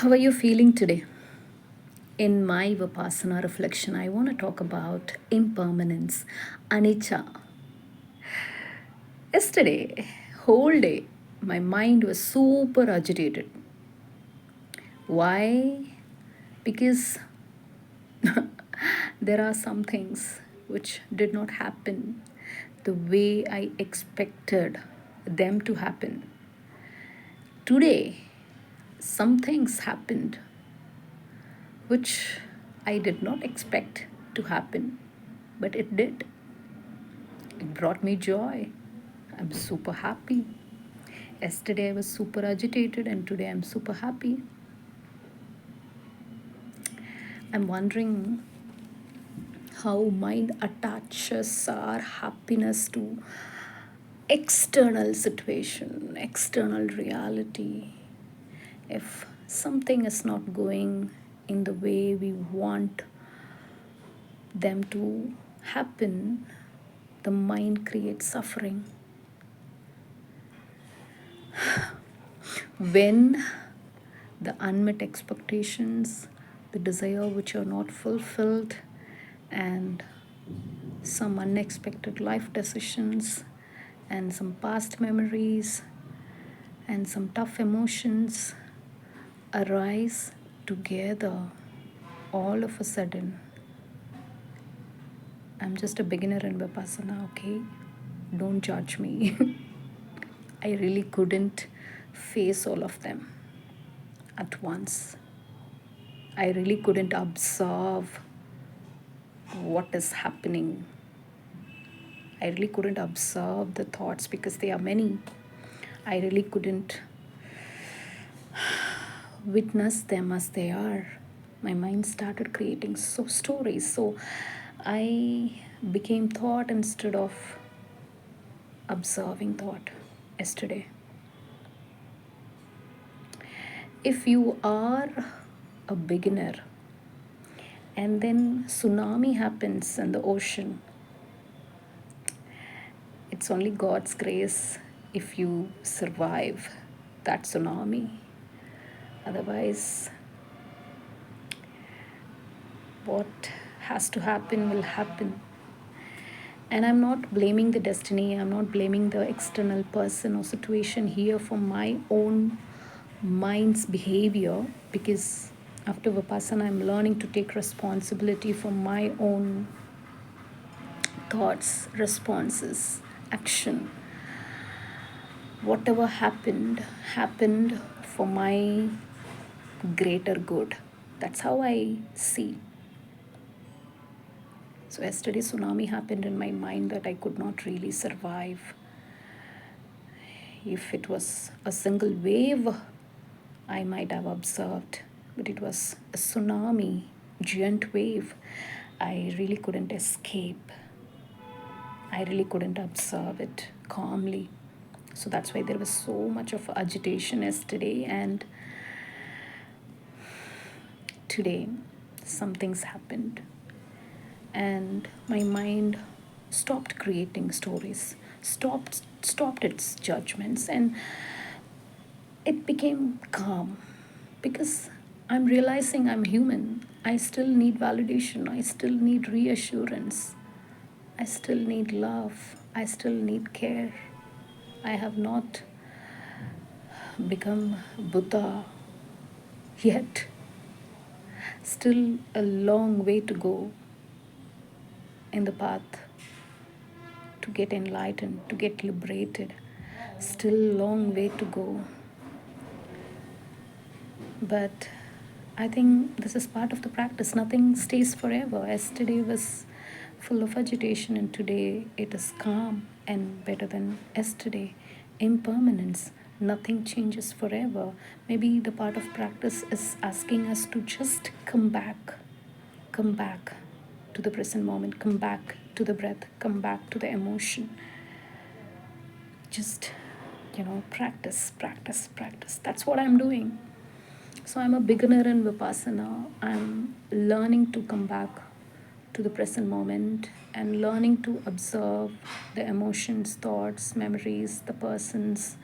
How are you feeling today? In my Vipassana reflection, I want to talk about impermanence, anicca. Yesterday, whole day, my mind was super agitated. Why? Because there are some things which did not happen the way I expected them to happen. Today, some things happened which I did not expect to happen, but it did. It brought me joy. I'm super happy. Yesterday I was super agitated, and today I'm super happy. I'm wondering how mind attaches our happiness to external situation, external reality. If something is not going in the way we want them to happen, the mind creates suffering. When the unmet expectations, the desire which are not fulfilled, and some unexpected life decisions, and some past memories, and some tough emotions arise together all of a sudden. I'm just a beginner in Vipassana, okay? Don't judge me. I really couldn't face all of them at once. I really couldn't observe what is happening. I really couldn't observe the thoughts because they are many. I really couldn't witness them as they are. My mind started creating stories. So I became thought instead of observing thought yesterday. If you are a beginner and then tsunami happens in the ocean, it's only God's grace if you survive that tsunami. Otherwise, what has to happen will happen. And I'm not blaming the destiny, I'm not blaming the external person or situation here for my own mind's behavior, because after Vipassana, I'm learning to take responsibility for my own thoughts, responses, action. Whatever happened for my greater good. That's how I see. So yesterday tsunami happened in my mind that I could not really survive. If it was a single wave, I might have observed, but it was a tsunami, giant wave. I really couldn't escape. I really couldn't observe it calmly. So that's why there was so much of agitation yesterday, and today some things happened and my mind stopped creating stories, stopped its judgments, and it became calm, because I'm realizing I'm human. I still need validation, I still need reassurance, I still need love, I still need care. I have not become Buddha yet. Still a long way to go in the path to get enlightened, to get liberated. Still a long way to go. But I think this is part of the practice. Nothing stays forever. Yesterday was full of agitation, and today it is calm and better than yesterday. Impermanence. Nothing changes forever. Maybe the part of practice is asking us to just come back to the present moment, come back to the breath, come back to the emotion. Just, practice. That's what I'm doing. So I'm a beginner in Vipassana. I'm learning to come back to the present moment and learning to observe the emotions, thoughts, memories, the persons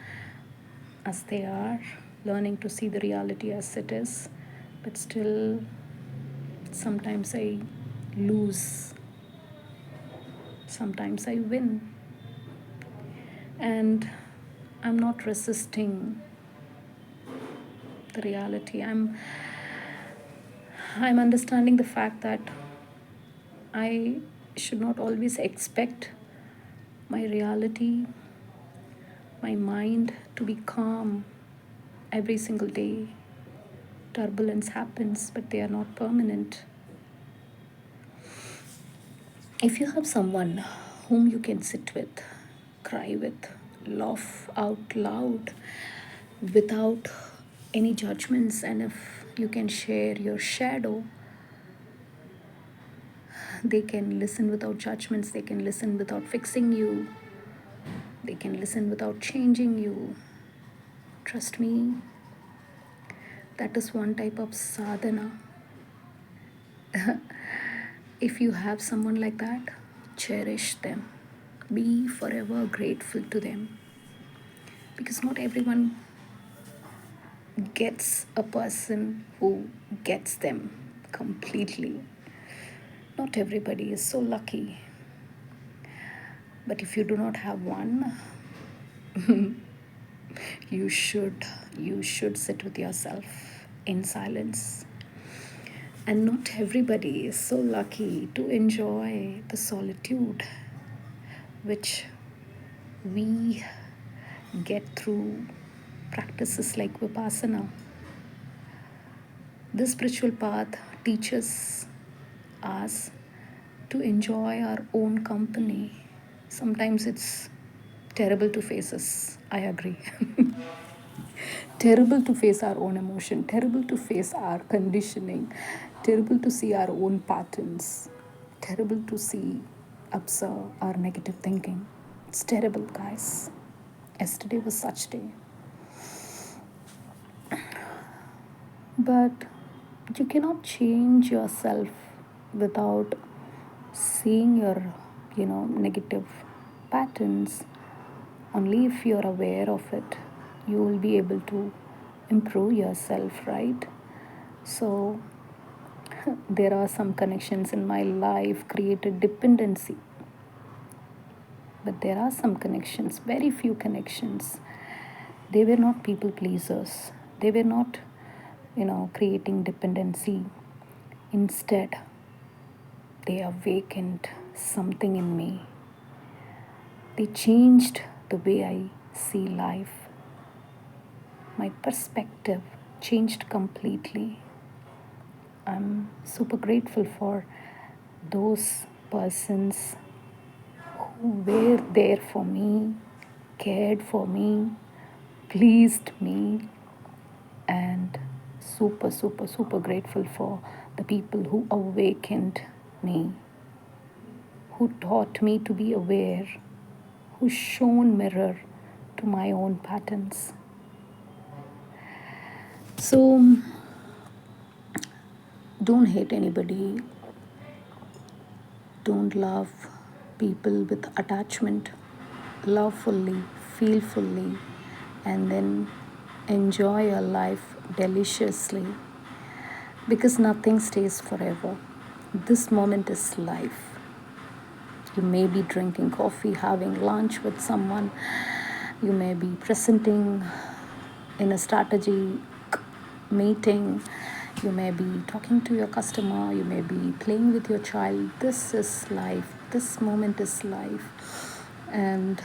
as they are. learning to see the reality as it is, but still, sometimes I lose, sometimes I win, and I'm not resisting the reality. I'm understanding the fact that I should not always expect my reality, my mind to be calm every single day. Turbulence happens, but they are not permanent. If you have someone whom you can sit with, cry with, laugh out loud without any judgments, and if you can share your shadow, they can listen without judgments, they can listen without fixing you, they can listen without changing you. Trust me, that is one type of sadhana. If you have someone like that, cherish them. Be forever grateful to them. Because not everyone gets a person who gets them completely. Not everybody is so lucky. But if you do not have one, you should you should sit with yourself in silence. And not everybody is so lucky to enjoy the solitude which we get through practices like Vipassana. This spiritual path teaches us to enjoy our own company. Sometimes it's terrible to face us, I agree. Terrible to face our own emotion, terrible to face our conditioning, terrible to see our own patterns, terrible to see, observe our negative thinking. It's terrible, guys. Yesterday was such day. But you cannot change yourself without seeing your, negative patterns. Only if you're aware of it, you will be able to improve yourself, right? So, there are some connections in my life created dependency, but there are some connections, very few connections. They were not people pleasers. They were not, creating dependency. Instead, they awakened something in me. They changed the way I see life. My perspective changed completely. I'm super grateful for those persons who were there for me, cared for me, pleased me, and super, super, super grateful for the people who awakened me, who taught me to be aware, who shone mirror to my own patterns. So, don't hate anybody, don't love people with attachment. Love fully, feel fully, and then enjoy your life deliciously, because nothing stays forever. This moment is life. You may be drinking coffee, having lunch with someone, you may be presenting in a strategy meeting, you may be talking to your customer, you may be playing with your child. This is life, this moment is life. And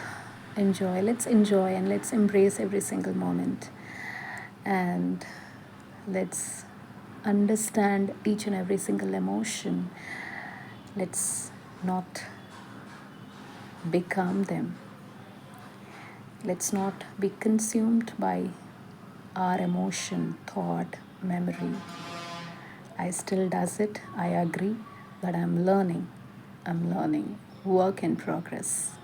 let's enjoy and let's embrace every single moment, and let's understand each and every single emotion. Let's not become them. Let's not be consumed by our emotion, thought, memory. I still does it, I agree, but I'm learning. Work in progress.